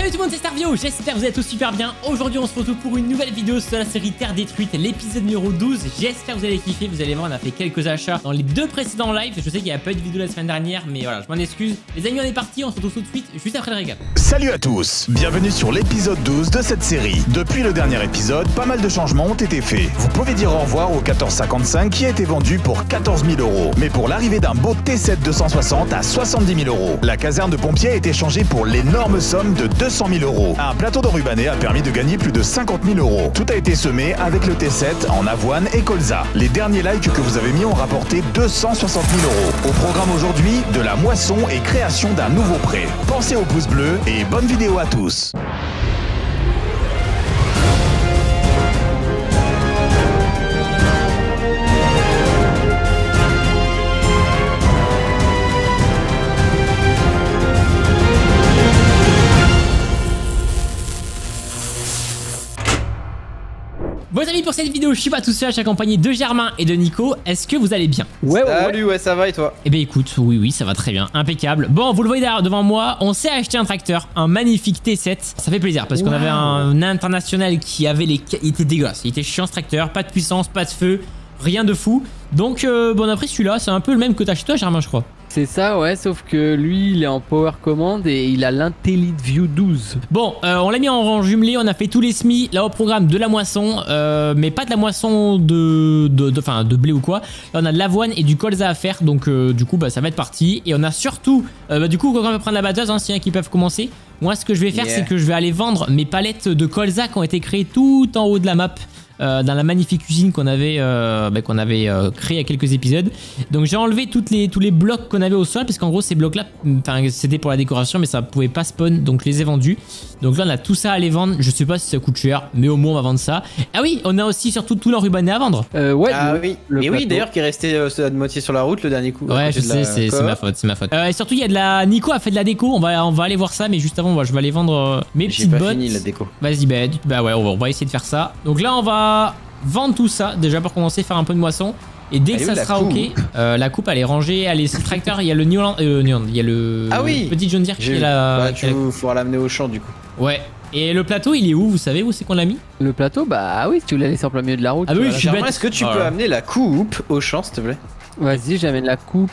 Salut tout le monde, c'est Starvio, j'espère que vous êtes tous super bien. Aujourd'hui on se retrouve pour une nouvelle vidéo sur la série Terre Détruite, l'épisode numéro 12. J'espère que vous allez kiffer, vous allez voir on a fait quelques achats dans les deux précédents lives. Je sais qu'il n'y a pas eu de vidéo la semaine dernière, mais voilà, je m'en excuse. Les amis, on est parti, on se retrouve tout de suite, juste après le régal. Salut à tous, bienvenue sur l'épisode 12 de cette série. Depuis le dernier épisode, pas mal de changements ont été faits. Vous pouvez dire au revoir au 1455 qui a été vendu pour 14 000 €, mais pour l'arrivée d'un beau T7 260 à 70 000 €. La caserne de pompiers a été changée pour l'énorme somme de 200 000 €. Un plateau d'enrubanné a permis de gagner plus de 50 000 €. Tout a été semé avec le T7 en avoine et colza. Les derniers likes que vous avez mis ont rapporté 260 000 €. Au programme aujourd'hui, de la moisson et création d'un nouveau pré. Pensez au pouce bleu et bonne vidéo à tous. Bon les amis, pour cette vidéo, je suis pas tout seul, je suis accompagné de Germain et de Nico. Est-ce que vous allez bien? Salut, ouais, ça va et toi? Eh bien écoute, oui, ça va très bien, impeccable. Bon, vous le voyez derrière devant moi, on s'est acheté un tracteur, un magnifique T7. Ça fait plaisir parce qu'on avait un international qui avait il était dégueulasse, il était chiant ce tracteur, pas de puissance, pas de feu, rien de fou. Donc bon, on a pris celui-là, c'est un peu le même que t'as chez toi Germain je crois. C'est ça, ouais, sauf que lui, il est en Power Command et il a l'IntelliView 12. Bon, on l'a mis en rang jumelé, on a fait tous les semis, là au programme de la moisson, mais pas de la moisson de blé ou quoi. Là on a de l'avoine et du colza à faire, donc du coup bah, ça va être parti. Et on a surtout, du coup quand on va prendre la batteuse, hein, s'il y en a qui peuvent commencer, moi ce que je vais faire c'est que je vais aller vendre mes palettes de colza qui ont été créées tout en haut de la map. Dans la magnifique usine qu'on avait, créée il y a quelques épisodes. Donc j'ai enlevé tous les blocs qu'on avait au sol parce qu'en gros ces blocs là c'était pour la décoration mais ça pouvait pas spawn, donc je les ai vendus. Donc là on a tout ça à les vendre, je sais pas si ça coûte cher mais au moins on va vendre ça. Ah oui, on a aussi surtout tout l'enrubanné à vendre. Ouais, oui. Et oui d'ailleurs qui est resté à moitié sur la route le dernier coup. Ouais je sais, c'est ma faute, et surtout il y a de la... Nico a fait de la déco, on va aller voir ça, mais juste avant je vais aller vendre mes petites bottes. J'ai pas fini la déco. Vas-y bah ouais on va essayer de faire ça. Donc là on va vendre tout ça déjà pour commencer à faire un peu de moisson. Et dès que ça sera ok, la coupe elle est rangée, elle est sur le tracteur, il y a le Newland, il y a le petit John Deere qui est là. Tu faudra l'amener au champ du coup. Ouais. Et le plateau il est où? Vous savez où c'est qu'on l'a mis? Le plateau, bah oui, si tu voulais laisser en plein milieu de la route. Ah oui, je suis bête. Est-ce que tu peux amener la coupe au champ s'il te plaît? Vas-y, j'amène la coupe.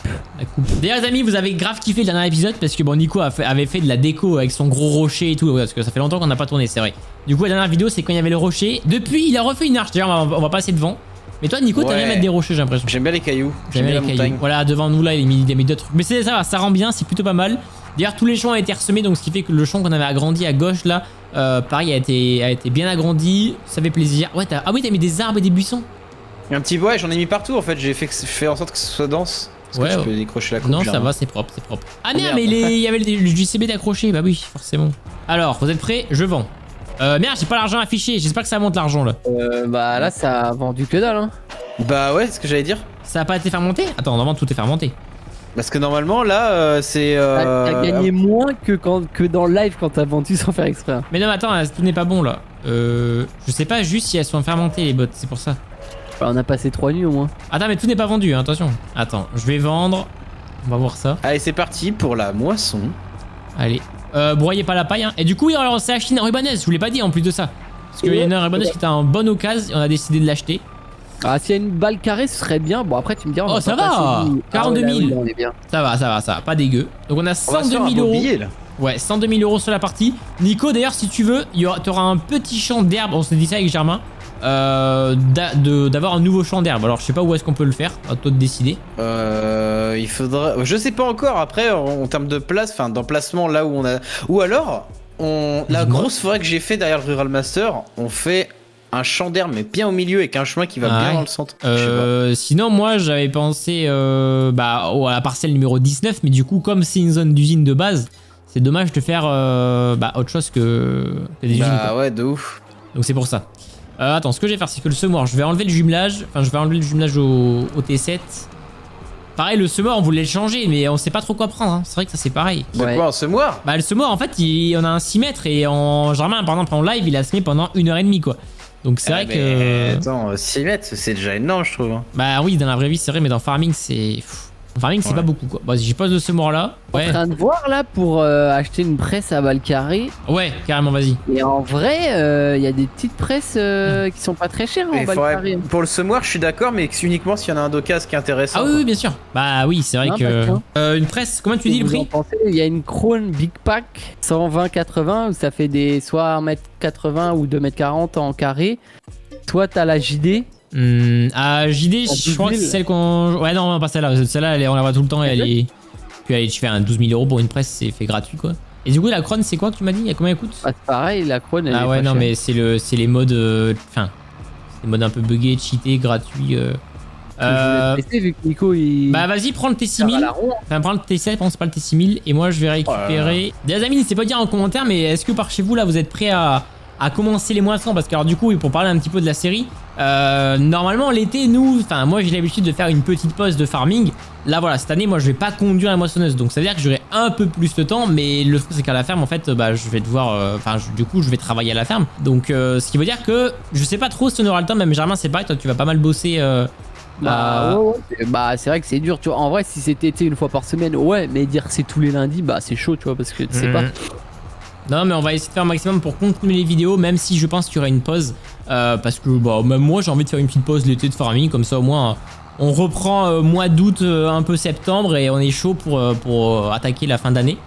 D'ailleurs les amis, vous avez grave kiffé le dernier épisode parce que bon, Nico avait fait de la déco avec son gros rocher et tout, parce que ça fait longtemps qu'on n'a pas tourné, c'est vrai. Du coup la dernière vidéo c'est quand il y avait le rocher. Depuis il a refait une arche, d'ailleurs on va passer devant. Mais toi Nico t'aimes bien mettre des rochers, j'ai l'impression. J'aime bien les cailloux, j'aime bien les cailloux. Voilà, devant nous là il a mis d'autres trucs. Mais ça va, ça rend bien, c'est plutôt pas mal. D'ailleurs tous les champs ont été ressemés, donc ce qui fait que le champ qu'on avait agrandi à gauche là, pareil a été bien agrandi, ça fait plaisir. Ouais, ah oui t'as mis des arbres et des buissons. Un petit bois, j'en ai mis partout en fait, j'ai fait en sorte que ce soit dense. Parce que tu peux décrocher la coupe. Non, ça va, c'est propre, c'est propre. Ah merde, mais il y avait le JCB d'accroché, bah oui, forcément. Alors, vous êtes prêts? Je vends. Merde, j'ai pas l'argent affiché, j'espère que ça monte l'argent là. Bah là, ça a vendu que dalle, hein. Bah ouais, c'est ce que j'allais dire. Ça a pas été fermenté? Attends, normalement tout est fermenté. Parce que normalement là, c'est. T'as gagné moins que dans le live quand t'as vendu sans faire exprès. Mais non, mais attends, tout n'est pas bon là. Je sais pas juste si elles sont fermentées les bottes, c'est pour ça. On a passé 3 nuits au moins. Attends, mais tout n'est pas vendu, hein, attention. Attends, je vais vendre. On va voir ça. Allez, c'est parti pour la moisson. Allez. Broyez pas la paille, hein. Et du coup, on s'est acheté une rubanaise, je vous l'ai pas dit en plus de ça. Parce qu'il y a une rubanaise qui était en bonne occasion et on a décidé de l'acheter. Ah, s'il y a une balle carrée, ce serait bien. Bon, après, tu me diras. Oh, ça va! 42 000. On est bien. Ça va, pas dégueu. Donc, on a 102 000 €. Billet, là. Ouais, 102 000 € sur la partie. Nico, d'ailleurs, si tu veux, t'auras un petit champ d'herbe. On s'est dit ça avec Germain. D'avoir un nouveau champ d'herbe. Alors je sais pas où est-ce qu'on peut le faire, à toi de décider. Il faudra, je sais pas encore après en termes de place, enfin d'emplacement là où on a, ou alors la grosse forêt que j'ai fait derrière le Rural Master, on fait un champ d'herbe mais bien au milieu avec un chemin qui va bien dans le centre. Sinon moi j'avais pensé à la parcelle numéro 19, mais du coup comme c'est une zone d'usine de base, c'est dommage de faire autre chose que des usines. Ah ouais, de ouf. Donc c'est pour ça. Attends, ce que je vais faire, c'est que le semoir, je vais enlever le jumelage. Enfin, je vais enlever le jumelage au T7. Pareil, le semoir, on voulait le changer, mais on sait pas trop quoi prendre. Hein. C'est vrai que ça, c'est pareil. De quoi, un semoir? Bah, le semoir, en fait, on a un 6 mètres et Germain, par exemple, en live, il a semé pendant 1h30, quoi. Donc, c'est vrai que. Attends, 6 mètres, c'est déjà énorme, je trouve. Hein. Bah, oui, dans la vraie vie, c'est vrai, mais dans farming, c'est. Farming, c'est pas beaucoup quoi. Vas-y, j'y pose de ce mort-là. En Ouais. train de voir là pour acheter une presse à Valcarré. Ouais, carrément, vas-y. Et en vrai, il y a des petites presses qui sont pas très chères en Mais Valcaré. pour le semoir, je suis d'accord, mais uniquement s'il y en a un d'occasion qui est intéressant. Ah oui, oui, bien sûr. Bah oui, c'est vrai Non, que. pas Une presse, comment tu dis le Vous en prix? pensez Il y a une Krone Big Pack 120-80 où ça fait des soit 1m80 ou 2m40 en carré. Toi, t'as la JD. À JD, En je crois que 12 c'est 000. celle qu'on. Ouais, non, pas celle-là. Celle-là, on la voit tout le temps et elle est. Puis allez, tu fais un 12 000 euros pour une presse, c'est fait gratuit quoi. Et du coup, la Krone, c'est quoi que tu m'as dit? Combien elle coûte? Ah, c'est pareil, la Krone. Elle Ah est ouais, pas non, chère. mais c'est les modes. Enfin, c'est les modes un peu buggés, cheatés, gratuits. Je vais tester, vu que Nico il. Bah vas-y, prends le sert à T6000. la ronde. Enfin, prends le T7, pense pas le T6000. Et moi, je vais récupérer. Des amis, n'hésitez pas à dire en commentaire, mais est-ce que par chez vous, là, vous êtes prêts à commencer les moissons? Parce que, alors, du coup, pour parler un petit peu de la série, normalement, l'été, enfin, moi, j'ai l'habitude de faire une petite pause de farming. Là, voilà, cette année, moi, je vais pas conduire la moissonneuse. Donc, ça veut dire que j'aurai un peu plus de temps. Mais le truc, c'est qu'à la ferme, en fait, bah, je vais devoir. Enfin, du coup, je vais travailler à la ferme. Donc, ce qui veut dire que je sais pas trop si on aura le temps. Même généralement, c'est pareil, toi, tu vas pas mal bosser. Bah, ouais. Bah, c'est vrai que c'est dur, tu vois. En vrai, si c'était une fois par semaine, ouais, mais dire que c'est tous les lundis, bah, c'est chaud, tu vois, parce que tu sais pas. Non, mais on va essayer de faire un maximum pour continuer les vidéos, même si je pense qu'il y aura une pause. Parce que bah, même moi, j'ai envie de faire une petite pause l'été de farming, comme ça au moins on reprend mois d'août, un peu septembre, et on est chaud pour attaquer la fin d'année.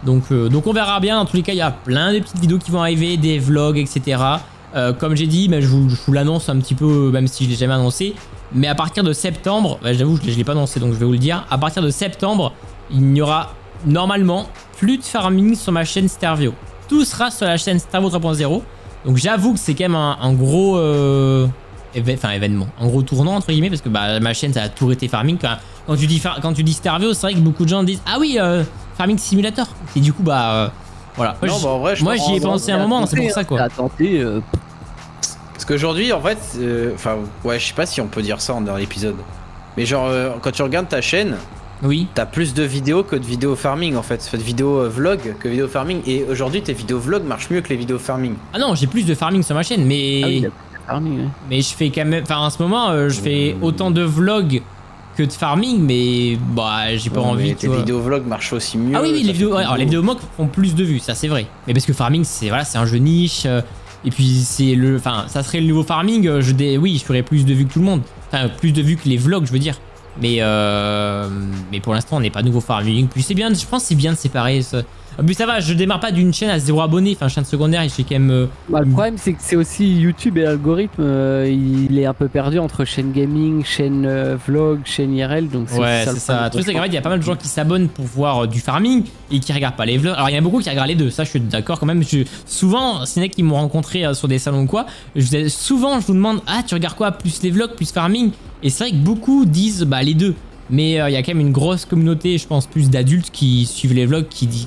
Donc on verra bien. Dans tous les cas, il y a plein de petites vidéos qui vont arriver, des vlogs, etc. Comme j'ai dit, mais je vous l'annonce un petit peu, même si je l'ai jamais annoncé. Mais à partir de septembre, bah, j'avoue, je l'ai pas annoncé, donc je vais vous le dire. À partir de septembre, il n'y aura normalement plus de farming sur ma chaîne Stervio. Tout sera sur la chaîne Stervio 3.0. Donc j'avoue que c'est quand même un gros événement, un gros tournant entre guillemets, parce que bah, ma chaîne ça a tout été farming. Quand tu dis Stervio, c'est vrai que beaucoup de gens disent ah oui, farming simulator. Et du coup bah voilà. Non, bah, en vrai, Moi j'y ai pensé un moment, c'est pour ça quoi. T'as tenté. Parce qu'aujourd'hui, en fait, enfin, ouais, je sais pas si on peut dire ça dans l'épisode. Mais genre, quand tu regardes ta chaîne, Oui. t'as plus de vidéos que de vidéos farming en fait. De vidéos vlog que vidéos farming. Et aujourd'hui, tes vidéos vlog marchent mieux que les vidéos farming. Ah non, j'ai plus de farming sur ma chaîne, mais Ah oui, il a plus de farming, ouais. mais je fais quand même. Enfin en ce moment, je fais autant de vlogs que de farming, mais bah j'ai pas Ouais, envie. mais Tu tes vois. vidéos vlog marchent aussi mieux. Ah oui, oui, ça les vidéos, fait ouais, plus alors les beau. vidéos mock font plus de vues, ça c'est vrai. Mais parce que farming, c'est voilà, c'est un jeu niche. Et puis c'est enfin, ça serait le nouveau farming. Oui, je ferais plus de vues que tout le monde. Enfin, plus de vues que les vlogs, je veux dire. Mais pour l'instant, on n'est pas nouveau farming. Puis c'est bien, je pense que c'est bien de séparer ça. En plus, ça va, je démarre pas d'une chaîne à 0 abonnés. Enfin, chaîne secondaire, et je fais quand même. Bah, le problème, c'est que c'est aussi YouTube et l'algorithme, il est un peu perdu entre chaîne gaming, chaîne vlog, chaîne IRL. Donc Ouais, le c'est ça. problème. Le truc, c'est qu'en fait, il y a pas mal de gens qui s'abonnent pour voir du farming et qui regardent pas les vlogs. Alors, il y en a beaucoup qui regardent les deux. Ça, je suis d'accord quand même. Souvent, c'est qui m'ont rencontré sur des salons ou quoi. Souvent, je vous demande, ah, tu regardes quoi? Plus les vlogs, plus farming? Et c'est vrai que beaucoup disent, bah, les deux. Mais il y a quand même une grosse communauté, je pense, plus d'adultes qui suivent les vlogs, qui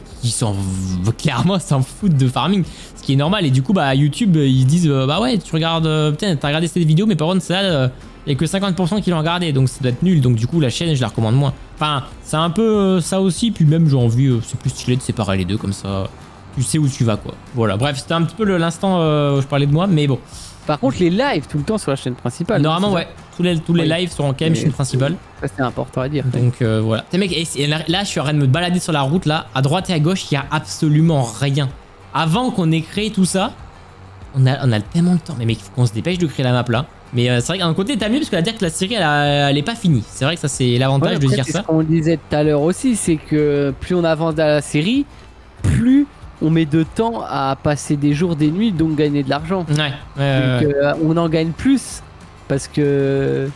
clairement s'en foutent de farming. Ce qui est normal. Et du coup, bah, YouTube, ils disent, bah ouais, tu regardes, putain, t'as regardé cette vidéo, mais par contre, ça, il y a que 50% qui l'ont regardé. Donc ça doit être nul. Donc du coup, la chaîne, je la recommande moins. Enfin, c'est un peu ça aussi. Puis même, j'ai envie, c'est plus stylé de séparer les deux, comme ça, tu sais où tu vas, quoi. Voilà, bref, c'était un petit peu l'instant où je parlais de moi, mais bon. Par contre, les lives tout le temps sur la chaîne principale. Normalement, c'est ouais. Tous les lives seront quand même chaîne principale. Ça, c'est important à dire. Donc voilà. T'es mec, et là je suis en train de me balader sur la route là, à droite et à gauche, il y a absolument rien. Avant qu'on ait créé tout ça, on a tellement de temps. Mais mec, il faut qu'on se dépêche de créer la map là. Mais c'est vrai qu'un côté t'as mieux parce que ça veut dire que la série elle est pas finie. C'est vrai que ça c'est l'avantage de dire c'est ça. Ce qu'on disait tout à l'heure aussi, c'est que plus on avance dans la série, plus on met de temps à passer des jours, des nuits, donc gagner de l'argent. Ouais. Donc, on en gagne plus parce que.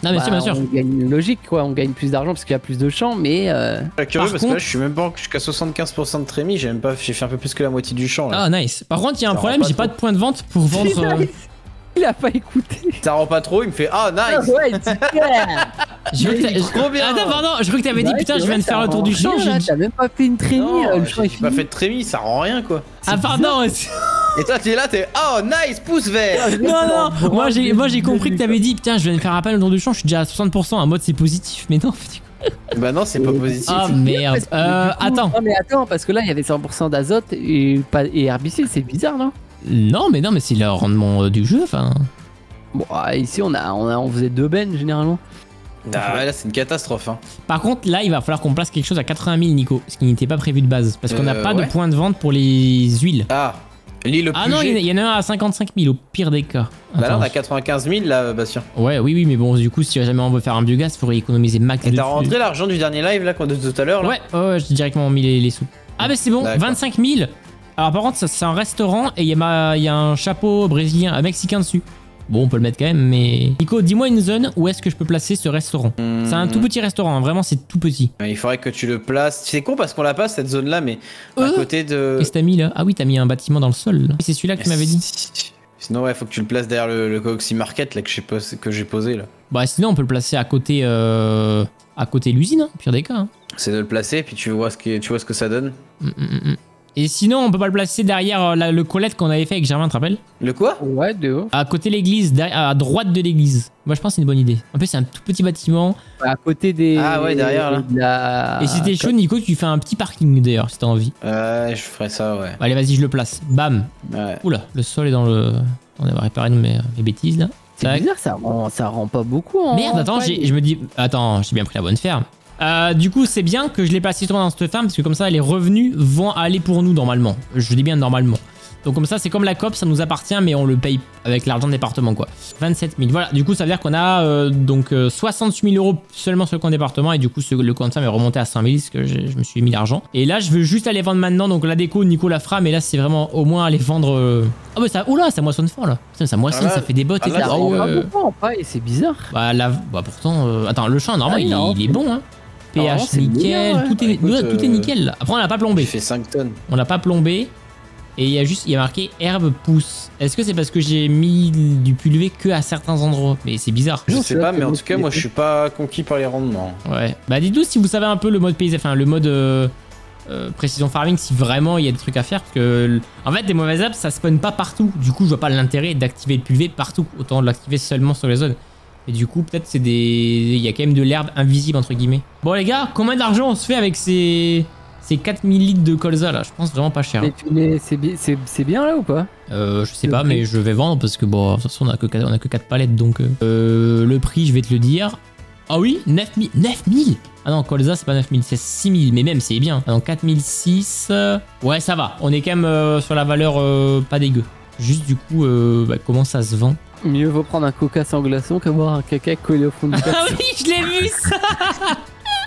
Non bien sûr, bien sûr. On gagne une logique quoi, on gagne plus d'argent parce qu'il y a plus de champs, mais. Je suis curieux Par parce contre- que là, je suis même pas jusqu'à 75% de trémie. J'ai fait un peu plus que la moitié du champ. Là. Ah nice. Par contre, il y a un Ça problème, rend pas j'ai pas de point de vente pour vendre. Il a pas écouté. Ça rend pas trop. Il me fait ah nice. Ouais, il dit, yeah. Je veux que Mais trop bien. Attends, pardon, je crois que t'avais dit Ouais, putain, c'est je viens vrai, de faire ça le tour rend du champ. rien, J'ai là, dit. T'as même pas fait une trémie, Non, le champ est j'ai pas fini. fait de trémie. Ça rend rien quoi. Ah pardon. Et toi t'es là, t'es oh nice pouce vert. Non, non, moi j'ai compris que t'avais dit putain, je viens de faire appel au tour du champ, je suis déjà à 60%, en mode c'est positif, mais non. Bah non, c'est pas positif. Ah merde. Attends. Non, mais attends, parce que là, il y avait 100% d'azote et herbicide, c'est bizarre, non? Non, mais c'est le rendement du jeu, enfin. Bon, ici, on faisait 2 bennes généralement. Ah, ouais, là, c'est une catastrophe. Hein. Par contre, là, il va falloir qu'on place quelque chose à 80 000, Nico, ce qui n'était pas prévu de base. Parce qu'on n'a pas de point de vente pour les huiles. Ah, l'île le plus. Ah non, il y en a un à 55 000 au pire des cas. Bah là, on a 95 000 là, Bastien. Ouais, oui, mais bon, du coup, si jamais on veut faire un biogaz, il faudrait économiser max. Et t'as rentré l'argent du dernier live là, de tout à l'heure là? Ouais, j'ai directement mis les sous. Ah, bah c'est bon, 25 000. Alors, par contre, c'est un restaurant et il y a un chapeau brésilien, un mexicain dessus. Bon, on peut le mettre quand même, mais... Nico, dis-moi une zone où est-ce que je peux placer ce restaurant. C'est un tout petit restaurant, hein, vraiment, c'est tout petit. Il faudrait que tu le places. C'est con parce qu'on l'a pas cette zone-là, mais à côté de... Qu'est-ce que t'as mis là? Ah oui, t'as mis un bâtiment dans le sol. C'est celui-là que tu m'avais dit. Sinon, ouais, faut que tu le places derrière le Coxy Market là, que j'ai posé là. Bah, sinon, on peut le placer à côté de l'usine, hein, pire des cas. Hein. C'est de le placer, puis tu vois ce que ça donne. Et sinon, on peut pas le placer derrière le Colette qu'on avait fait avec Germain, tu te rappelles? Le quoi? Ouais, de ouf. À côté de l'église, à droite de l'église. Moi, je pense que c'est une bonne idée. En plus, c'est un tout petit bâtiment. À côté des... Ah ouais, derrière là. Et si t'es chaud, Nico, tu fais un petit parking d'ailleurs, si t'as envie. Ouais, je ferais ça, ouais. Allez, vas-y, je le place. Bam. Ouais. Oula, le sol est dans le... On va réparer mes bêtises là. C'est bizarre, ça rend pas beaucoup en... Merde, attends, je me dis... Attends, j'ai bien pris la bonne ferme. Du coup, c'est bien que je l'ai placé dans cette ferme parce que comme ça, les revenus vont aller pour nous normalement. Je dis bien normalement. Donc comme ça, c'est comme la COP, ça nous appartient, mais on le paye avec l'argent de département, quoi. 27 000. Voilà, du coup, ça veut dire qu'on a 68 000 euros seulement sur le compte département et du coup, le compte ferme est remonté à 100 000 parce que je me suis mis l'argent. Et là, je veux juste aller vendre maintenant. Donc la déco, Nico la fera, mais là, c'est vraiment au moins aller vendre... Ah bah ça... Oula, ça moissonne fort là. Putain, ça moissonne, ça fait des bottes et tout. Ça rend pas beaucoup en paille, c'est bizarre. Bah là, pourtant... Attends, le champ, normalement, il est bon, hein. pH nickel, bien, ouais. tout est nickel là. Après on l'a pas plombé. Il fait 5 tonnes. On l'a pas plombé. Et il y a marqué herbe pousse. Est-ce que c'est parce que j'ai mis du pulvé que à certains endroits? Mais c'est bizarre. Je sais pas, mais en tout cas moi je suis pas conquis par les rendements. Ouais. Bah dites-nous si vous savez un peu le mode paysage, enfin le mode précision farming, si vraiment il y a des trucs à faire. Parce que en fait des mauvaises herbes ça spawn pas partout. Du coup je vois pas l'intérêt d'activer le pulvé partout. Autant de l'activer seulement sur les zones. Et du coup, peut-être c'est des... Il y a quand même de l'herbe invisible, entre guillemets. Bon, les gars, combien d'argent on se fait avec ces 4000 litres de colza, là? Je pense vraiment pas cher. Mais c'est bien, là, ou pas? Je sais pas, mais je vais vendre parce que, bon, de toute façon, on a que 4 palettes, donc... le prix, je vais te le dire. Ah oui, 9000. 9000! Ah non, colza, c'est pas 9000, c'est 6000, mais même, c'est bien. Ah non, 4006... Ouais, ça va. On est quand même sur la valeur pas dégueu. Juste, du coup, comment ça se vend? Mieux vaut prendre un coca sans glaçon que boire un caca collé au fond du glaçon. Ah oui, je l'ai vu ça.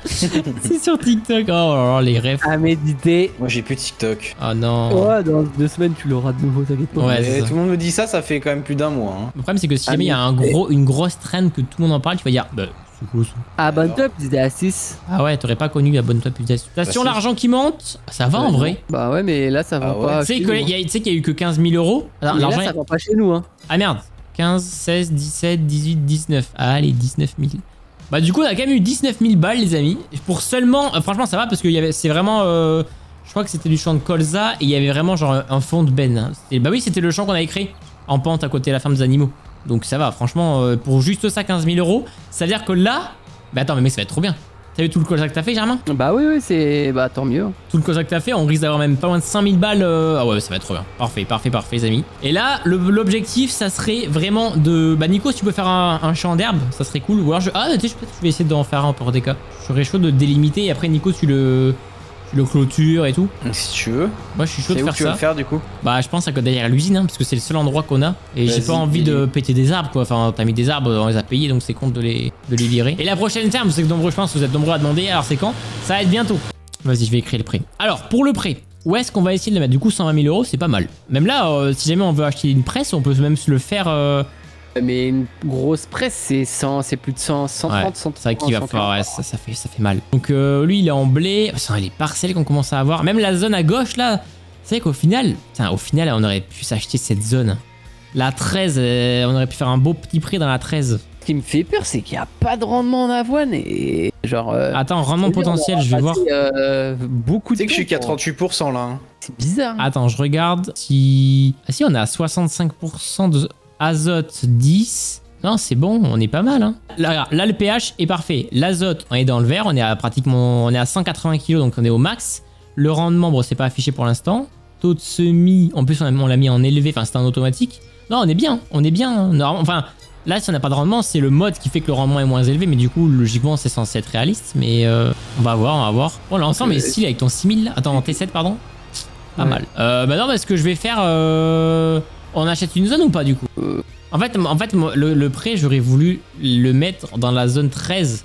C'est sur TikTok. Oh là là, les refs. À méditer. Moi j'ai plus de TikTok. Ah non. Ouais, dans 2 semaines tu l'auras de nouveau, t'inquiète pas. Ouais, tout le monde me dit ça fait quand même plus d'un mois. Hein. Le problème c'est que si jamais il y a une grosse traîne que tout le monde en parle, tu vas dire bah c'est quoi ça? Ah bonne top, ils étaient à 6. Ah ouais, t'aurais pas connu la bonne top utilisation. L'argent qui monte, ça va en vrai. Bah ouais, mais là ça va pas. Tu sais qu'il y a eu que 15 000 euros. L'argent ça va pas chez nous, hein. Ah merde. 15, 16, 17, 18, 19. Allez, 19 000. Bah du coup on a quand même eu 19 000 balles les amis. Pour seulement... franchement ça va parce que c'est vraiment... je crois que c'était du champ de colza et il y avait vraiment genre un fond de benne. Hein. Bah oui c'était le champ qu'on avait créé en pente à côté de la ferme des animaux. Donc ça va franchement pour juste ça 15 000 euros. Ça veut dire que là... Bah attends mais mec ça va être trop bien. T'as vu tout le colza que t'as fait Germain? Bah oui c'est... Bah tant mieux. Tout le colza que t'as fait on risque d'avoir même pas loin de 5000 balles. Ah ouais ça va être trop bien. Parfait les amis. Et là l'objectif ça serait vraiment de... Bah Nico si tu peux faire un champ d'herbe ça serait cool. Ou alors je vais essayer d'en faire un pour des cas. Je serais chaud de délimiter et après Nico tu le clôtures et tout. Si tu veux. Moi je suis chaud de faire ça. Tu veux le faire du coup? Bah je pense à derrière l'usine hein, parce que c'est le seul endroit qu'on a. Et j'ai pas envie de péter des arbres quoi. Enfin t'as mis des arbres, on les a payés donc c'est con de les virer. Et la prochaine ferme, c'est que nombreux je pense vous êtes nombreux à demander. Alors c'est quand? Ça va être bientôt. Vas-y je vais écrire le prix. Alors pour le prix, où est-ce qu'on va essayer de le mettre? Du coup 120 000 euros c'est pas mal. Même là si jamais on veut acheter une presse on peut même se le faire... Mais une grosse presse, c'est plus de 130, 130. C'est vrai qu'il va falloir, ouais, ça fait mal. Donc lui, il est en blé. Les parcelles qu'on commence à avoir. Même la zone à gauche, là. C'est vrai qu'au final, on aurait pu s'acheter cette zone. La 13, on aurait pu faire un beau petit prix dans la 13. Ce qui me fait peur, c'est qu'il n'y a pas de rendement en avoine et genre... Attends, rendement potentiel, je vais voir. Beaucoup de... Tu sais que je suis qu'à 38% là. Hein. C'est bizarre. Attends, je regarde si... Ah si, on est à 65% de... Azote 10. Non, c'est bon, on est pas mal. Hein. Là, le pH est parfait. L'azote, on est dans le vert. On est à 180 kg, donc on est au max. Le rendement, bon, c'est pas affiché pour l'instant. Taux de semis, en plus, on l'a mis en élevé. Enfin, c'est un automatique. Non, on est bien. On est bien. Enfin, là, si on n'a pas de rendement, c'est le mode qui fait que le rendement est moins élevé, mais du coup, logiquement, c'est censé être réaliste. Mais on va voir. Bon, l'ensemble est stylé avec ton 6000 là. Attends, T7, pardon. Pas mal. Bah non, parce que je vais faire. On achète une zone ou pas du coup En fait, le prêt, j'aurais voulu le mettre dans la zone 13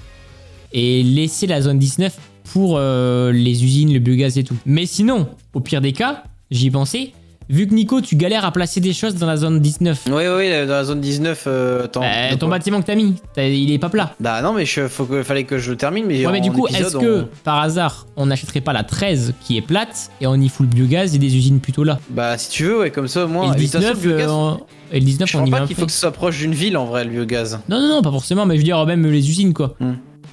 et laisser la zone 19 pour les usines, le biogaz et tout. Mais sinon, au pire des cas, j'y pensais. Vu que Nico, tu galères à placer des choses dans la zone 19. Oui, dans la zone 19, attends. Ton bâtiment que t'as mis, il est pas plat. Bah non, mais fallait que je le termine. Mais, ouais, mais du coup, est-ce que par hasard, on n'achèterait pas la 13 qui est plate et on y fout le biogaz et des usines plutôt là? Bah si tu veux, ouais, comme ça au moins. Et le 19, je on y met crois un qu'il faut que ce soit proche d'une ville en vrai, le biogaz. Non, pas forcément, mais je veux dire, même les usines quoi.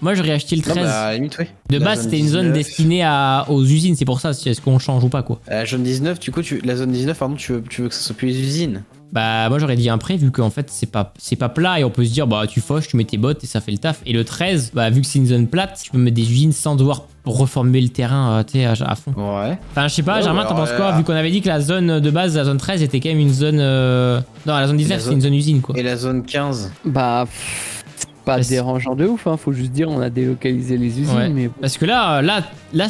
Moi j'aurais acheté le 13. Non, bah, à la limite, oui. De base c'était une zone destinée aux usines, c'est pour ça, est-ce qu'on change ou pas quoi. La zone 19, du coup, la zone 19, pardon, tu veux que ça soit plus les usines? Bah moi j'aurais dit un prêt vu qu'en fait c'est pas plat et on peut se dire bah tu fauches, tu mets tes bottes et ça fait le taf. Et le 13, bah vu que c'est une zone plate, tu peux mettre des usines sans devoir reformer le terrain à fond. Ouais. Enfin je sais pas, Germain t'en penses quoi vu qu'on avait dit que la zone de base, la zone 13 était quand même une zone... Non la zone 19 c'est une zone usine quoi. Et la zone 15? Bah... Pas dérangeant de ouf, hein. Faut juste dire on a délocalisé les usines. Ouais. Mais... Parce que là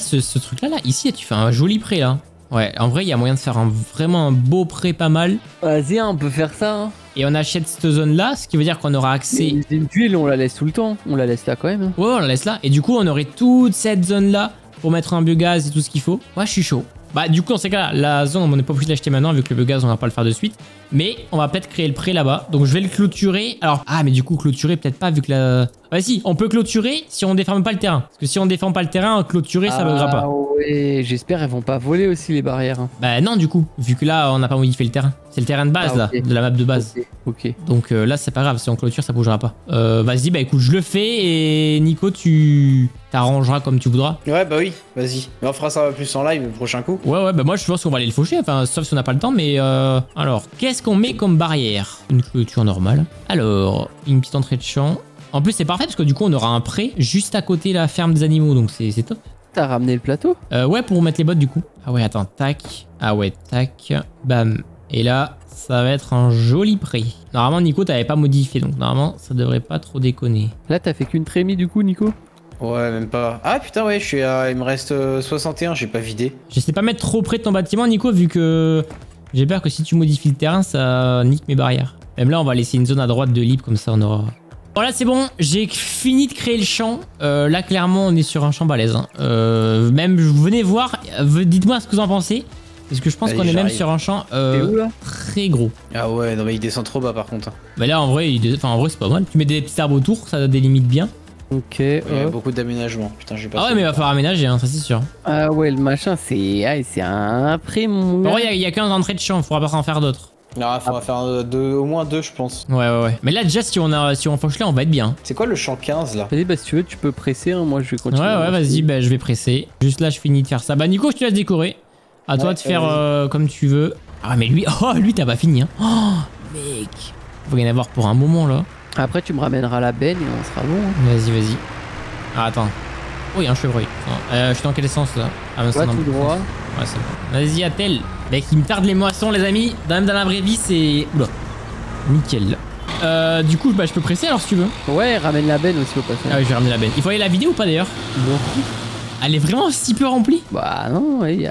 ce truc là, ici tu fais un joli prêt là. Ouais, en vrai il y a moyen de faire vraiment un beau prêt pas mal. Vas-y, on peut faire ça. Hein. Et on achète cette zone là, ce qui veut dire qu'on aura accès... Une tuile on la laisse tout le temps, on la laisse là quand même. Hein. Ouais on la laisse là, et du coup on aurait toute cette zone là pour mettre un biogaz et tout ce qu'il faut. Ouais je suis chaud. Bah du coup dans ces cas là, la zone on n'est pas obligé de l'acheter maintenant vu que le biogaz on va pas le faire de suite. Mais on va peut-être créer le prêt là-bas. Donc je vais le clôturer. Alors, mais du coup clôturer peut-être pas vu que la... Ouais si, on peut clôturer si on déforme pas le terrain. Parce que si on déforme pas le terrain, clôturer ça buggera pas. Ah ouais, j'espère elles vont pas voler aussi les barrières. Hein. Bah non du coup, vu que là on n'a pas modifié le terrain. C'est le terrain de base là, de la map de base. Ok. Donc là c'est pas grave, si on clôture ça bougera pas. Vas-y, bah écoute je le fais et Nico tu t'arrangeras comme tu voudras. Ouais bah oui, vas-y. Mais on fera ça plus en live le prochain coup. Ouais bah moi je pense qu'on va aller le faucher, enfin sauf si on n'a pas le temps mais alors qu'est-ce qu'on met comme barrière? Une clôture normale. Alors, une petite entrée de champ. En plus c'est parfait parce que du coup on aura un pré juste à côté la ferme des animaux donc c'est top. T'as ramené le plateau? Ouais pour mettre les bottes du coup. Ah ouais attends, tac. Ah ouais tac. Bam. Et là ça va être un joli pré. Normalement Nico t'avais pas modifié donc normalement ça devrait pas trop déconner. Là t'as fait qu'une trémie du coup Nico? Ouais même pas. Ah putain ouais je suis il me reste 61, j'ai pas vidé. J'essaie pas mettre trop près de ton bâtiment Nico vu que j'ai peur que si tu modifies le terrain ça nique mes barrières. Même là on va laisser une zone à droite de libre comme ça on aura... Bon là c'est bon, j'ai fini de créer le champ. Là clairement on est sur un champ balèze. Hein. Même venez voir, dites-moi ce que vous en pensez. Parce que je pense qu'on est même sur un champ très gros. Ah ouais non mais il descend trop bas par contre. Mais là en vrai, c'est pas mal. Tu mets des petits arbres autour, ça délimite bien. Ok. Il y a beaucoup d'aménagement. Putain j'ai pas... Ah ouais mais il va falloir aménager hein, ça c'est sûr. Ah ouais le machin c'est un pré mon... En vrai il y a 15 entrées de champ, il faudra pas en faire d'autres. Ah, il faudra faire au moins 2 je pense. Ouais. Mais là déjà si on fauche là on va être bien. C'est quoi le champ 15 là? Vas-y bah si tu veux tu peux presser, hein. Moi je vais continuer. Ouais vas-y, bah je vais presser. Juste là je finis de faire ça. Bah Nico je te laisse décorer. À toi de faire comme tu veux. Ah mais lui t'as pas fini hein. Oh mec. Faut y en avoir pour un moment là. Après tu me ramèneras la benne et on sera bon. Hein. Vas-y. Ah attends. Oh il y a un chevreuil. Je suis dans quel sens là? Ah ouais, tout droit. Ouais c'est bon. Vas-y attelle. Mec il me tarde les moissons les amis. Même dans la vraie vie c'est... Oula. Nickel. Du coup bah je peux presser alors si tu veux. Ouais ramène la benne aussi au passage. Ah oui je vais ramener la benne. Il faut aller la vider ou pas d'ailleurs? Bon. Elle est vraiment si peu remplie? Bah non, il y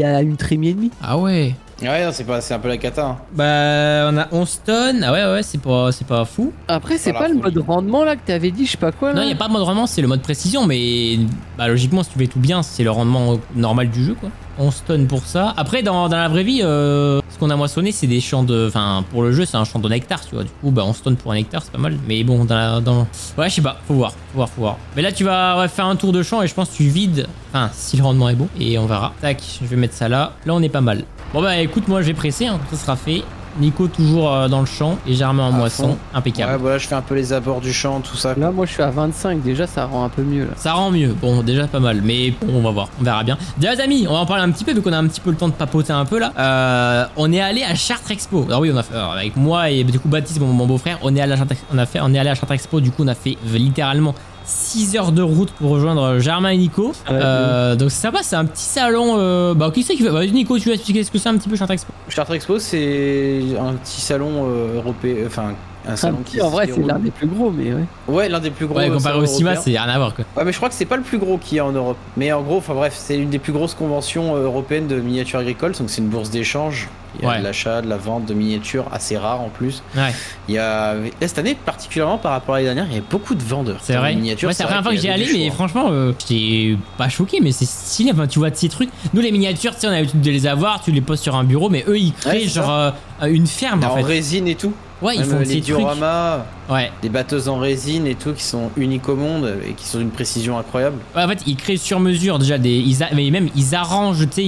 a une trémie et demie. Ah ouais. Ouais non, c'est un peu la cata. Hein. Bah on a 11 tonnes. Ah ouais c'est pas fou. Après c'est pas le mode rendement là que t'avais dit, je sais pas quoi là. Non il y a pas de mode rendement, c'est le mode précision mais bah logiquement si tu fais tout bien c'est le rendement normal du jeu quoi. 11 tonnes pour ça. Après dans la vraie vie ce qu'on a moissonné c'est des champs de... Enfin pour le jeu c'est un champ de nectar tu vois. Du coup bah 11 tonnes pour un hectare c'est pas mal. Mais bon ouais je sais pas, faut voir. Mais là tu vas faire un tour de champ et je pense que tu vides. Enfin si le rendement est bon et on verra. Tac je vais mettre ça là. Là on est pas mal. Bon bah écoute moi je vais presser hein, ça sera fait. Nico toujours dans le champ et Germain en moisson, impeccable. Ouais voilà je fais un peu les abords du champ tout ça. Là moi je suis à 25 déjà ça rend un peu mieux là. Ça rend mieux, bon déjà pas mal mais bon on va voir, on verra bien. Déjà les amis on va en parler un petit peu vu qu'on a un petit peu le temps de papoter un peu là. On est allé à Chartres Expo. Alors oui on a fait avec moi et du coup Baptiste mon beau-frère on est allé à Chartres Expo. Du coup on a fait littéralement 6 heures de route pour rejoindre Germain et Nico. Donc c'est sympa, c'est un petit salon. Bah qui c'est qui fait? Bah, Nico, tu vas expliquer ce que c'est un petit peu Chartres Expo? Chartres Expo c'est un petit salon européen, enfin Un salon qui En vrai, se c'est déroule- l'un des plus gros, mais ouais. Ouais, l'un des plus gros. Ouais, comparé salons au CIMA, européens. c'est rien à voir quoi. Ouais, mais je crois que c'est pas le plus gros qu'il y a en Europe. Mais en gros, enfin bref, c'est une des plus grosses conventions européennes de miniatures agricoles. Donc c'est une bourse d'échange. Il y a Ouais. de l'achat, de la vente de miniatures assez rares en plus. Ouais, Il y a là, cette année particulièrement par rapport à l'année dernière, il y a beaucoup de vendeurs. c'est Dans les vrai. miniatures, Ouais, c'est la vrai première fois que qu'il j'y y avait allé, du mais choix. franchement, j'étais pas choqué, mais c'est stylé. Enfin, tu vois de ces trucs. Nous, les miniatures, tu sais, on a l'habitude de les avoir, tu les poses sur un bureau, mais eux, ils créent c'est genre une ferme En en fait. résine et tout. Ouais, ils Même font les ces trucs. dioramas, Ouais. des batteuses en résine et tout qui sont uniques au monde et qui sont d'une précision incroyable. Ouais, en fait, ils créent sur mesure déjà mais même ils arrangent, tu sais,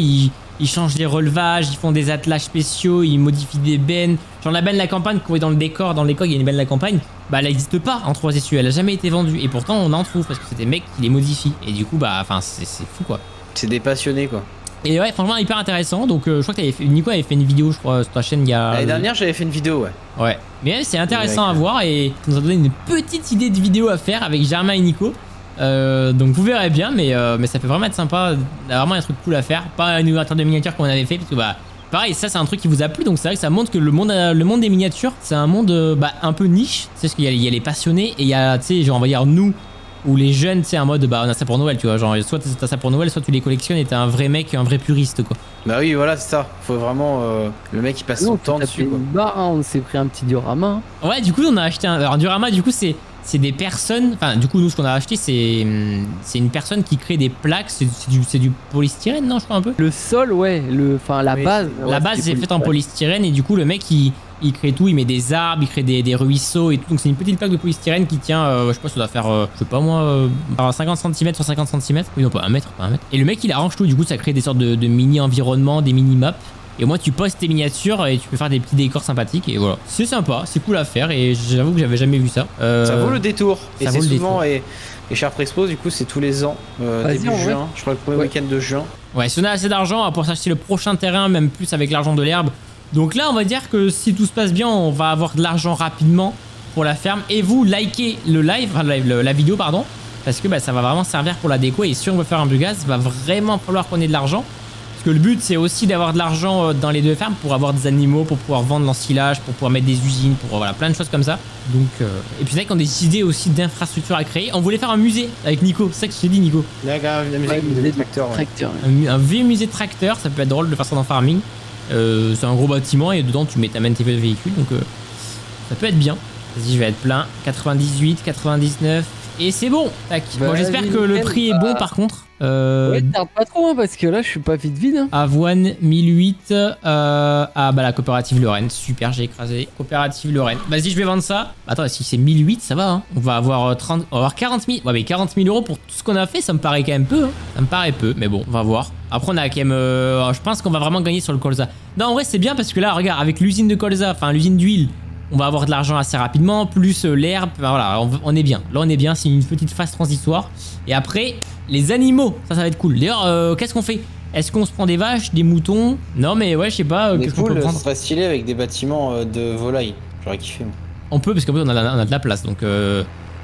ils changent les relevages, ils font des attelages spéciaux, ils modifient des bennes. Genre la benne de la campagne qu'on voit dans le décor, il y a une benne de la campagne, bah elle n'existe pas en 3 SU, elle a jamais été vendue et pourtant on en trouve parce que c'est des mecs qui les modifient et du coup bah enfin c'est fou quoi. C'est des passionnés quoi. Et ouais, franchement hyper intéressant. Donc je crois que Nico avait fait une vidéo, je crois, sur ta chaîne il y a. L'année dernière, j'avais fait une vidéo, ouais. Ouais. Mais c'est intéressant à Avec, voir et ça nous a donné une petite idée de vidéo à faire avec Germain et Nico. Donc vous verrez bien, mais ça peut vraiment être sympa, vraiment un truc cool à faire. Pas un ouverture de miniature qu'on avait fait, parce que bah pareil, ça c'est un truc qui vous a plu, donc c'est vrai que ça montre que le monde des miniatures, c'est un monde bah, un peu niche. Tu sais, parce qu'il y a les passionnés et il y a, tu sais, genre on va dire nous ou les jeunes, tu sais, en mode bah on a ça pour Noël, tu vois, genre soit t'as ça pour Noël, soit tu les collectionnes et t'es un vrai mec, un vrai puriste quoi. Bah oui, voilà, c'est ça. Faut vraiment. Le mec, il passe son Non, temps t'as dessus, fait quoi. une barre, hein, on s'est pris un petit diorama. Ouais, du coup on a acheté un diorama, du coup c'est des personnes, enfin du coup nous ce qu'on a acheté c'est une personne qui crée des plaques, c'est du polystyrène, non, je crois un peu. Le sol, ouais, la Oui, base. La ouais, base c'était c'est faite en polystyrène et du coup le mec il crée tout, il met des arbres, il crée des ruisseaux et tout. Donc c'est une petite plaque de polystyrène qui tient, je sais pas, ça doit faire, je sais pas moi, 50 cm sur 50 cm. Oui non, pas un mètre. Et le mec il arrange tout, du coup ça crée des sortes de mini environnements, des mini maps. Et au moins tu postes tes miniatures et tu peux faire des petits décors sympathiques et voilà. C'est sympa, c'est cool à faire et j'avoue que j'avais jamais vu ça. Ça vaut le détour. Et ça c'est vaut le souvent. détour. Et Sharp Expo, du coup, c'est tous les ans, début en vrai. juin. Je crois le premier Ouais. week-end de juin. Ouais, si on a assez d'argent pour s'acheter le prochain terrain, même plus avec l'argent de l'herbe. Donc là, on va dire que si tout se passe bien, on va avoir de l'argent rapidement pour la ferme. Et vous, likez le live, enfin la vidéo, pardon, parce que bah, ça va vraiment servir pour la déco. Et si on veut faire un biogaz, il va vraiment falloir qu'on ait de l'argent. Parce que le but, c'est aussi d'avoir de l'argent dans les deux fermes pour avoir des animaux, pour pouvoir vendre l'ensilage, pour pouvoir mettre des usines, pour voilà, plein de choses comme ça. Donc, et puis c'est vrai qu'on a des idées aussi d'infrastructures à créer. On voulait faire un musée avec Nico, c'est ça que je t'ai dit, Nico. D'accord, la musique Ouais, des tracteurs. Ouais. tracteur. Un vieux musée de tracteurs, ça peut être drôle de faire ça dans Farming. C'est un gros bâtiment et dedans tu t'amènes tes véhicules, donc ça peut être bien. Vas-y, je vais être plein. 98, 99 et c'est bon. Tac. Bon, j'espère que le prix est bon par contre. Ouais, tarde pas trop, hein, parce que là, je suis pas vide. Hein. Avoine 1008. Ah bah la coopérative Lorraine. Super, j'ai écrasé. Coopérative Lorraine. Vas-y, je vais vendre ça. Attends, si c'est 1008, ça va. Hein. On va avoir 40 000. Ouais, mais 40 000 euros pour tout ce qu'on a fait, ça me paraît quand même peu. Hein. Ça me paraît peu, mais bon, on va voir. Après, on a quand même. Je pense qu'on va vraiment gagner sur le colza. Non, en vrai, c'est bien parce que là, regarde, avec l'usine de colza, enfin l'usine d'huile, on va avoir de l'argent assez rapidement, plus l'herbe, voilà, on est bien. Là, on est bien, c'est une petite phase transitoire. Et après, les animaux, ça va être cool. D'ailleurs, qu'est-ce qu'on fait? Est-ce qu'on se prend des vaches, des moutons? Non, mais ouais, je sais pas. Des Qu'est-ce qu'on peut poules, ça prendre? serait stylé avec des bâtiments de volailles. J'aurais kiffé. Moi. On peut, parce qu'en fait, on a de la place. Donc,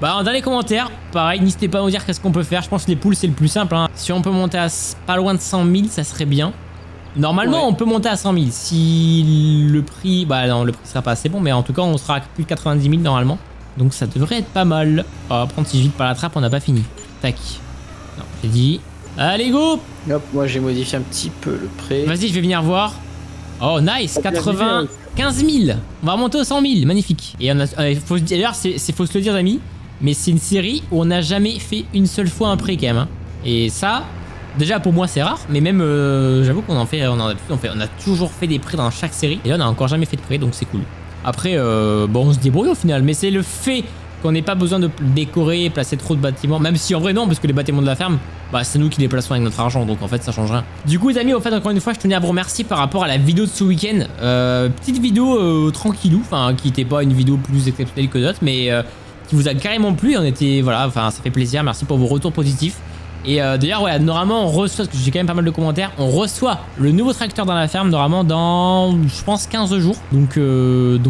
bah, dans les commentaires, pareil, n'hésitez pas à nous dire qu'est-ce qu'on peut faire. Je pense que les poules, c'est le plus simple. Hein. Si on peut monter à pas loin de 100 000, ça serait bien. Normalement, Ouais. on peut monter à 100 000. Si le prix, bah non, le prix sera pas assez bon, mais en tout cas, on sera à plus de 90 000 normalement. Donc ça devrait être pas mal. On va prendre si je vite par la trappe, on n'a pas fini. Tac. Non, j'ai dit. Allez, go! Hop, moi j'ai modifié un petit peu le prêt. Vas-y, je vais venir voir. Oh, nice! 95 000. On va remonter aux 100 000. Magnifique. Et on a. D'ailleurs, faut se le dire, amis, mais c'est une série où on n'a jamais fait une seule fois un prêt quand même. Hein. Et ça. Déjà pour moi c'est rare, mais même j'avoue qu'on en fait, on a toujours fait des prêts dans chaque série et là on a encore jamais fait de prêt donc c'est cool. Après bon on se débrouille au final, mais c'est le fait qu'on n'ait pas besoin de décorer, placer trop de bâtiments, même si en vrai non parce que les bâtiments de la ferme, bah c'est nous qui les plaçons avec notre argent donc en fait ça change rien. Du coup les amis, au fait encore une fois je tenais à vous remercier par rapport à la vidéo de ce week-end, petite vidéo tranquillou, enfin qui n'était pas une vidéo plus exceptionnelle que d'autres, mais qui vous a carrément plu, on était voilà, enfin ça fait plaisir, merci pour vos retours positifs. Et d'ailleurs, ouais, normalement, on reçoit, parce que j'ai quand même pas mal de commentaires, on reçoit le nouveau tracteur dans la ferme, normalement, dans, je pense, 15 jours. Donc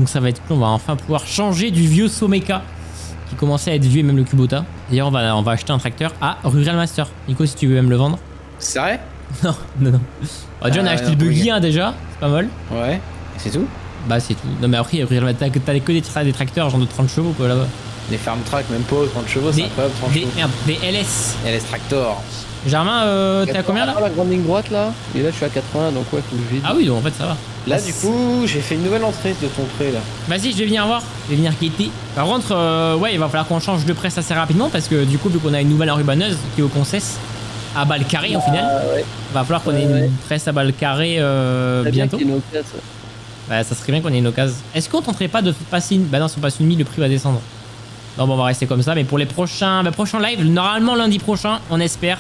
ça va être cool, on va enfin pouvoir changer du vieux Someka, qui commençait à être vieux, et même le Kubota. D'ailleurs, on va acheter un tracteur à Rural Master. Nico, si tu veux même le vendre. C'est vrai? Non. Déjà, on a acheté le buggy, hein, déjà, c'est pas mal. Ouais. Et c'est tout? Bah c'est tout. Non mais après t'as que des tracteurs genre de 30 chevaux quoi là-bas. Les farm tracks, même pas 30 chevaux, c'est incroyable, 30 chevaux. Merde, des LS. LS Tractor. Germain, t'es à combien là? La grande ligne droite là. Et là je suis à 80 donc ouais faut que je vide. Ah oui donc en fait ça va. Là du coup j'ai fait une nouvelle entrée de ton prêt là. Vas-y je vais venir voir, je vais venir guetter. Par contre ouais il va falloir qu'on change de presse assez rapidement parce que du coup vu qu'on a une nouvelle enrubanneuse qui est au concesse à balle carrée au final, va falloir qu'on ait une presse à balle carrée bientôt. Bah ça serait bien qu'on ait une occasion. Est-ce qu'on tenterait pas de passer une... Bah non si on passe une 1000 le prix va descendre. Non bon on va rester comme ça mais pour les prochains lives, normalement lundi prochain on espère,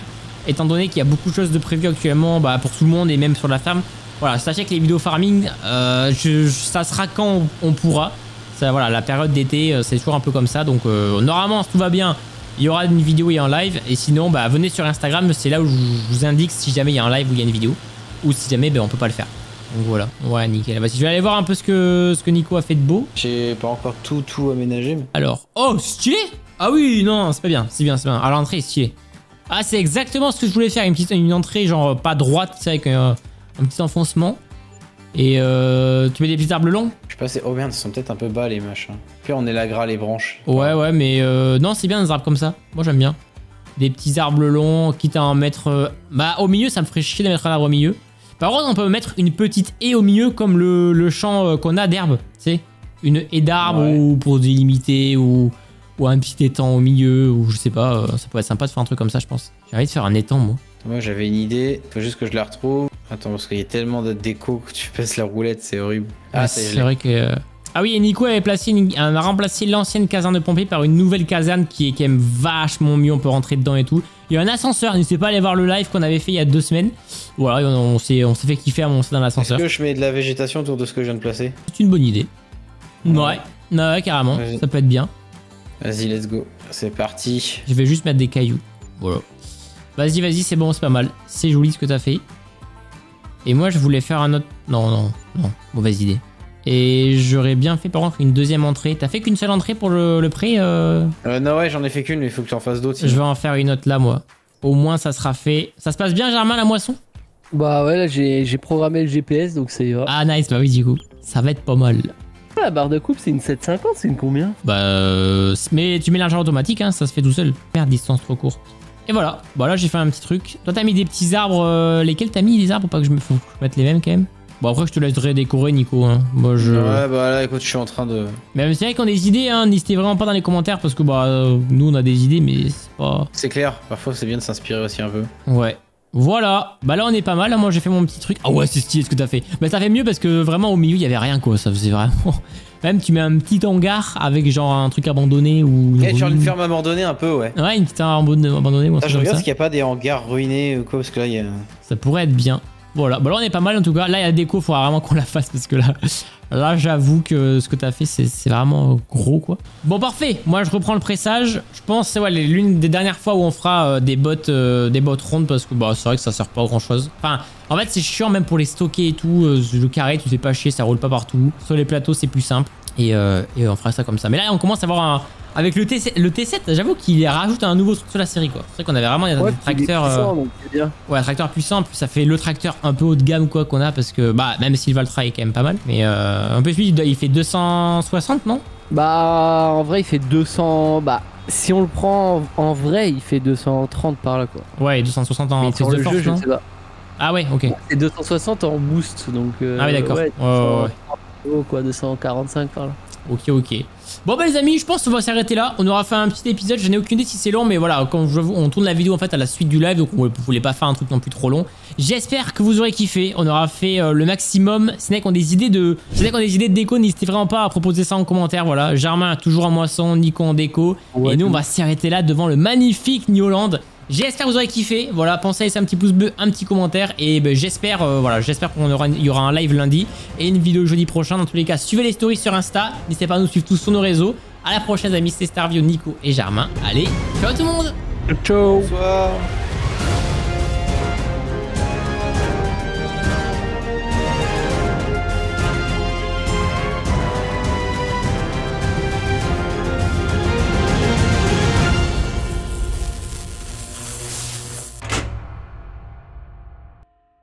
étant donné qu'il y a beaucoup de choses de prévues actuellement bah, pour tout le monde et même sur la ferme. Voilà, sachez que les vidéos farming, ça sera quand on pourra. Ça, voilà, la période d'été, c'est toujours un peu comme ça. Donc normalement, si tout va bien, il y aura une vidéo et un live. Et sinon, bah, venez sur Instagram, c'est là où je vous indique si jamais il y a un live ou il y a une vidéo. Ou si jamais bah, on peut pas le faire. Donc voilà, ouais nickel. Bah, je vais aller voir un peu ce que Nico a fait de beau. J'ai pas encore tout aménagé. Mais... Alors, oh stylé. Ah oui, non, c'est pas bien, c'est bien, c'est bien. À l'entrée, stylé. Ah c'est exactement ce que je voulais faire, une entrée genre pas droite, tu sais, avec un petit enfoncement. Et tu mets des petits arbres longs. Je sais pas, oh merde, ils sont peut-être un peu bas les machins. Puis on est là gras les branches. Ouais mais non c'est bien des arbres comme ça, moi j'aime bien. Des petits arbres longs, quitte à en mettre... Bah au milieu ça me ferait chier de mettre un arbre au milieu. Par contre on peut mettre une petite haie au milieu comme le champ qu'on a d'herbe, tu sais. Une haie d'arbres ou pour délimiter ou un petit étang au milieu ou je sais pas, ça pourrait être sympa de faire un truc comme ça je pense. J'ai envie de faire un étang moi. Moi j'avais une idée, faut juste que je la retrouve. Attends parce qu'il y a tellement de déco que tu passes la roulette, c'est horrible. Ah c'est vrai que... Ah oui et Nico avait a remplacé l'ancienne caserne de pompiers par une nouvelle caserne qui est quand même vachement mieux, on peut rentrer dedans et tout. Il y a un ascenseur, n'hésitez pas à aller voir le live qu'on avait fait il y a 2 semaines. Voilà, on s'est fait kiffer à monter dans l'ascenseur. Est-ce que je mets de la végétation autour de ce que je viens de placer? C'est une bonne idée. Ouais carrément, ça peut être bien. Vas-y let's go, c'est parti. Je vais juste mettre des cailloux, voilà. Vas-y, c'est bon, c'est pas mal. C'est joli ce que t'as fait. Et moi, je voulais faire un autre... Non, mauvaise idée. Et j'aurais bien fait, par contre, une deuxième entrée. T'as fait qu'une seule entrée pour le pré Non, ouais, j'en ai fait qu'une, mais il faut que tu en fasses d'autres. Je vais en faire une autre là, moi. Au moins, ça sera fait. Ça se passe bien, Germain, la moisson? Bah ouais, là, j'ai programmé le GPS, donc ça ira. Ah, nice, bah oui, du coup. Ça va être pas mal. La barre de coupe, c'est une 750, c'est une combien? Bah, mais tu mets l'injecteur automatique, hein, ça se fait tout seul. Merde, distance trop courte. Et voilà, bon là j'ai fait un petit truc. Toi t'as mis des petits arbres, lesquels t'as mis les arbres ou pas que je me mette les mêmes quand même? Bon après je te laisserai décorer Nico hein. Moi je... Ouais bah là écoute je suis en train de... Mais c'est vrai qu'on a des idées hein, n'hésitez vraiment pas dans les commentaires parce que bah nous on a des idées mais c'est pas... C'est clair, parfois c'est bien de s'inspirer aussi un peu. Ouais. Voilà, bah là on est pas mal, moi j'ai fait mon petit truc. Ah ouais c'est stylé ce que t'as fait. Bah ça fait mieux parce que vraiment au milieu il y avait rien quoi, ça faisait vraiment... Même tu mets un petit hangar avec genre un truc abandonné ou... Genre une ferme abandonnée un peu ouais. Ouais une petite abandonnée ou un truc je comme regarde ça. s'il n'y a pas des hangars ruinés ou quoi parce que là il y a... Ça pourrait être bien. Voilà, bah là on est pas mal en tout cas. Là il y a la déco, faudra vraiment qu'on la fasse parce que là j'avoue que ce que t'as fait c'est vraiment gros quoi. Bon parfait, moi je reprends le pressage. Je pense c'est l'une des dernières fois où on fera des bottes rondes parce que bah c'est vrai que ça sert pas à grand chose. Enfin en fait c'est chiant même pour les stocker et tout. Le carré tu sais pas chier, ça roule pas partout. Sur les plateaux c'est plus simple et on fera ça comme ça. Mais là on commence à avoir un... Avec le T7, j'avoue qu'il rajoute un nouveau truc sur la série quoi. C'est vrai qu'on avait vraiment des tracteurs... Ouais, un tracteur puissant, puis ça fait le tracteur un peu haut de gamme quoi qu'on a parce que bah même si le Valtra est quand même pas mal. Mais un peu plus il fait 260 non? Bah en vrai il fait 200... Bah si on le prend en vrai il fait 230 par là quoi. Ouais 260 en prise de force non? Ah ouais ok. C'est 260 en boost donc... ah oui d'accord. Ouais, quoi 245 par là. Ok. Bon bah les amis, je pense qu'on va s'arrêter là. On aura fait un petit épisode, je n'ai aucune idée si c'est long, mais voilà, quand on tourne la vidéo en fait à la suite du live, donc on voulait pas faire un truc non plus trop long. J'espère que vous aurez kiffé. On aura fait le maximum. Si qu'on a des idées de déco, n'hésitez vraiment pas à proposer ça en commentaire. Voilà, Germain toujours en moisson, Nico en déco, et nous on va s'arrêter là devant le magnifique New Holland. J'espère que vous aurez kiffé. Voilà, pensez à laisser un petit pouce bleu, un petit commentaire. Et ben, j'espère qu'il y aura un live lundi et une vidéo jeudi prochain. Dans tous les cas, suivez les stories sur Insta. N'hésitez pas à nous suivre tous sur nos réseaux. À la prochaine, amis. C'était Starvio, Nico et Germain. Allez, ciao tout le monde. Ciao. Bonsoir.